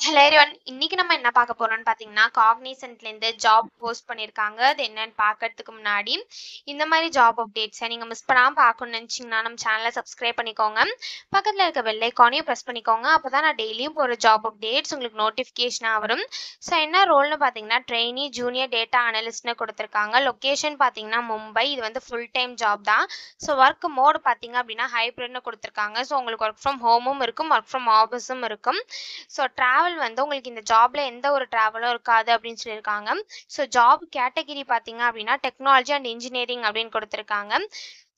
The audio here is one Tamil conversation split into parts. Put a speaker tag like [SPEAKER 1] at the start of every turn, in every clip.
[SPEAKER 1] Hello everyone. இன்னைக்கு நம்ம என்ன பார்க்க போறோம்னு பார்த்தீங்கன்னா, காக்னிசன்ட்லேருந்து ஜாப் போஸ்ட் பண்ணியிருக்காங்க. அது என்னன்னு பார்க்கறதுக்கு முன்னாடி, இந்த மாதிரி ஜாப் அப்டேட்ஸை நீங்கள் மிஸ் பண்ணாமல் பார்க்கணும்னு நினச்சிங்கன்னா நம்ம சேனலை சப்ஸ்கிரைப் பண்ணிக்கோங்க. பக்கத்தில் இருக்க பெல் ஐக்கானையும் ப்ரெஸ் பண்ணிக்கோங்க. அப்போ தான் நான் டெய்லியும் போகிற ஜாப் அப்டேட்ஸ் உங்களுக்கு நோட்டிஃபிகேஷனாக வரும். ஸோ என்ன ரோல்னு பார்த்தீங்கன்னா, ட்ரெயினி ஜூனியர் டேட்டா அனலிஸ்ட்னு கொடுத்துருக்காங்க. லொக்கேஷன் பார்த்தீங்கன்னா மும்பை. இது வந்து ஃபுல் டைம் ஜாப் தான். ஸோ ஒர்க் மோடு பார்த்தீங்க அப்படின்னா ஹைப்ரிட்னு கொடுத்துருக்காங்க. ஸோ உங்களுக்கு ஒர்க் ஃப்ரம் ஹோமும் இருக்கும், ஒர்க் ஃப்ரம் ஆஃபீஸும் இருக்கும். ஸோ ட்ராவல் வந்து உங்களுக்கு இந்த ஜாப்ல எந்த ஒரு ட்ராவலும் இருக்காது அப்படின்னு சொல்லியிருக்காங்க. ஸோ ஜாப் கேட்டகிரி பார்த்தீங்க அப்படின்னா டெக்னாலஜி அண்ட் இன்ஜினியரிங் அப்படின்னு கொடுத்துருக்காங்க.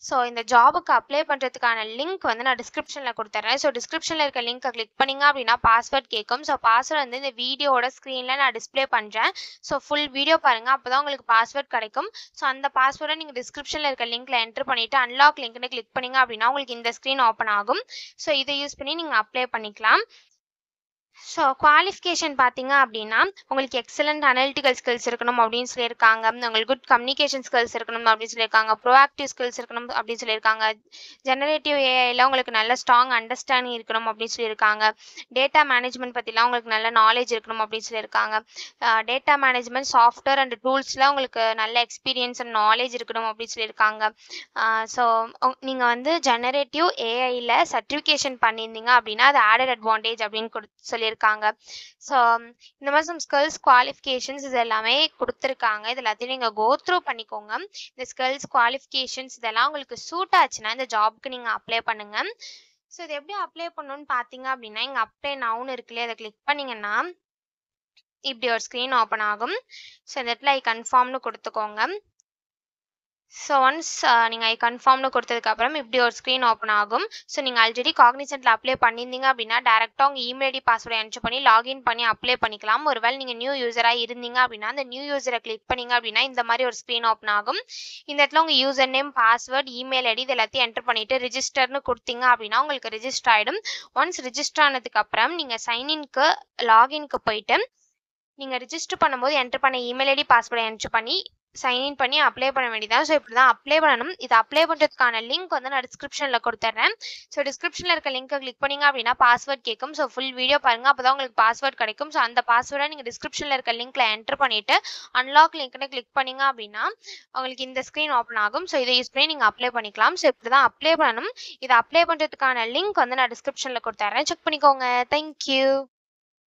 [SPEAKER 1] ஸோ இந்த ஜாபுக்கு அப்ளை பண்ணுறதுக்கான லிங்க் வந்து நான் டிஸ்கிரிப்ஷனில் கொடுத்துட்றேன். ஸோ டிஸ்கிரிப்ஷனில் இருக்க லிங்க்கை கிளிக் பண்ணிங்க அப்படின்னா பாஸ்வேர்ட் கேட்கும். ஸோ பாஸ்வேர்ட் வந்து இந்த வீடியோட ஸ்க்ரீனில் நான் டிஸ்பிளே பண்ணுறேன். ஸோ ஃபுல் வீடியோ பாருங்கள், அப்போ தான் உங்களுக்கு பாஸ்வேர்ட் கிடைக்கும். ஸோ அந்த பாஸ்வேர்டை நீங்கள் டிஸ்கிரிப்ஷனில் இருக்க லிங்க்கில் என்ட்ரு பண்ணிவிட்டு அன்லாக் லிங்க்னு கிளிக் பண்ணிங்க அப்படின்னா உங்களுக்கு இந்த ஸ்க்ரீன் ஓப்பன் ஆகும். ஸோ இதை யூஸ் பண்ணி நீங்கள் அப்ளை பண்ணிக்கலாம். ஸோ குவாலிஃபிகேஷன் பார்த்தீங்க அப்படின்னா உங்களுக்கு எக்ஸலண்ட் அனலிட்டிக்கல் ஸ்கில்ஸ் இருக்கணும் அப்படின்னு சொல்லியிருக்காங்க. உங்களுக்கு குட் கம்யூனிகேஷன் ஸ்கில்ஸ் இருக்கணும் அப்படின்னு சொல்லியிருக்காங்க. ப்ரோஆக்டிவ் ஸ்கில்ஸ் இருக்கணும் அப்படின்னு சொல்லியிருக்காங்க. ஜெனரேட்டிவ் ஏஐல உங்களுக்கு நல்ல ஸ்ட்ராங் அண்டர்ஸ்டாண்டிங் இருக்கணும் அப்படின்னு சொல்லியிருக்காங்க. டேட்டா மேனேஜ்மெண்ட் பற்றிலாம் உங்களுக்கு நல்ல நாலேஜ் இருக்கணும் அப்படின்னு சொல்லியிருக்காங்க. டேட்டா மேனேஜ்மெண்ட் சாஃப்ட்வேர் அண்ட் டூல்ஸில் உங்களுக்கு நல்ல எக்ஸ்பீரியன்ஸ் அண்ட் நாலேஜ் இருக்கணும் அப்படின்னு சொல்லியிருக்காங்க. ஸோ நீங்கள் வந்து ஜெனரேட்டிவ் ஏஐயில் சர்டிஃபிகேஷன் பண்ணியிருந்தீங்க அப்படின்னா அது ஆடட் அட்வான்டேஜ் அப்படின்னு சொல்லியிருக்காங்க. ஸோ இந்த மாதிரி சம் ஸ்கில்ஸ் குவாலிஃபிகேஷன்ஸ் இது எல்லாமே கொடுத்துருக்காங்க. இது எல்லாத்தையும் நீங்கள் கோ த்ரூ பண்ணிக்கோங்க. இந்த ஸ்கில்ஸ் குவாலிஃபிகேஷன்ஸ் இதெல்லாம் உங்களுக்கு சூட் ஆச்சுன்னா இந்த ஜாப்க்கு நீங்கள் அப்ளை பண்ணுங்க. ஸோ இது எப்படி அப்ளை பண்ணணும்னு பார்த்தீங்க அப்படின்னா இங்கே அப்ளை நவுன்னு இருக்குல்லையே அதை கிளிக் பண்ணிங்கன்னா இப்படி ஒரு ஸ்க்ரீன் ஓப்பன் ஆகும். ஸோ இந்த இடத்துல ஐ கன்ஃபார்ம்னு கொடுத்துக்கோங்க. ஸோ ஒன்ஸ் நீங்கள் ஐ கன்ஃபார்ம்னு கொடுத்ததுக்கப்புறம் இப்படி ஒரு ஸ்க்ரீன் ஓப்பன் ஆகும். ஸோ நீங்கள் ஆல்ரெடி காக்னிசன்ட்டில் அப்ளை பண்ணியிருந்தீங்க அப்படின்னா டேரெக்டாக உங்கள் இமெயில் ஐடி பாஸ்வேர்டை என்ட்ரு பண்ணி லாகின் பண்ணி அப்ளை பண்ணிக்கலாம். ஒருவேளை நீங்கள் நியூ யூஸராக இருந்தீங்க அப்படின்னா அந்த நியூ யூஸரை கிளிக் பண்ணிங்க அப்படின்னா இந்த மாதிரி ஒரு ஸ்க்ரீன் ஓப்பன் ஆகும். இந்த இடத்துல உங்கள் user name, password, email ID இது எல்லாத்தையும் என்ட்ரு பண்ணிவிட்டு ரிஜிஸ்டர்னு கொடுத்தீங்க அப்படின்னா உங்களுக்கு ரிஜிஸ்டர் ஆகிடும். ஒன்ஸ் ரிஜிஸ்டர் ஆனதுக்கப்புறம் நீங்கள் சைன்இன்க்கு லாகின்க்கு போயிட்டு நீங்கள் ரிஜிஸ்டர் பண்ணும்போது என்ட்ரு பண்ண இமெயில் ஐடி பாஸ்வேர்டை என்ட்ரு பண்ணி சைன்இன் பண்ணி அப்ளை பண்ண வேண்டியதான். ஸோ இப்படி தான் அப்ளை பண்ணணும். இது அப்ளை பண்ணுறதுக்கான லிங்க் வந்து நான் டிஸ்கிரிப்ஷனில் கொடுத்துட்றேன். ஸோ டிஸ்கிரிப்ஷனில் இருக்க லிங்க்கை கிளிக் பண்ணிங்க அப்படின்னா பாஸ்வேர்ட் கேட்கும். ஸோ ஃபுல் வீடியோ பாருங்கள், அப்போ தான் உங்களுக்கு பாஸ்வேர்ட் கிடைக்கும். ஸோ அந்த பாஸ்வேர்டை நீங்கள் டிஸ்கிரிப்ஷனில் இருக்க லிங்க்கில் என்ட்ரு பண்ணிவிட்டு அன்லாக் லிங்க்னு கிளிக் பண்ணிங்க அப்படின்னா உங்களுக்கு இந்த ஸ்க்ரீன் ஓப்பன் ஆகும். ஸோ இதை யூஸ் பண்ணி நீங்கள் அப்ளை பண்ணிக்கலாம். ஸோ இப்படி தான் அப்ளை பண்ணணும். இதை அப்ளை பண்ணுறதுக்கான லிங்க் வந்து நான் டிஸ்கிரிப்ஷனில் கொடுத்துட்றேன். செக் பண்ணிக்கோங்க. தேங்க்யூ.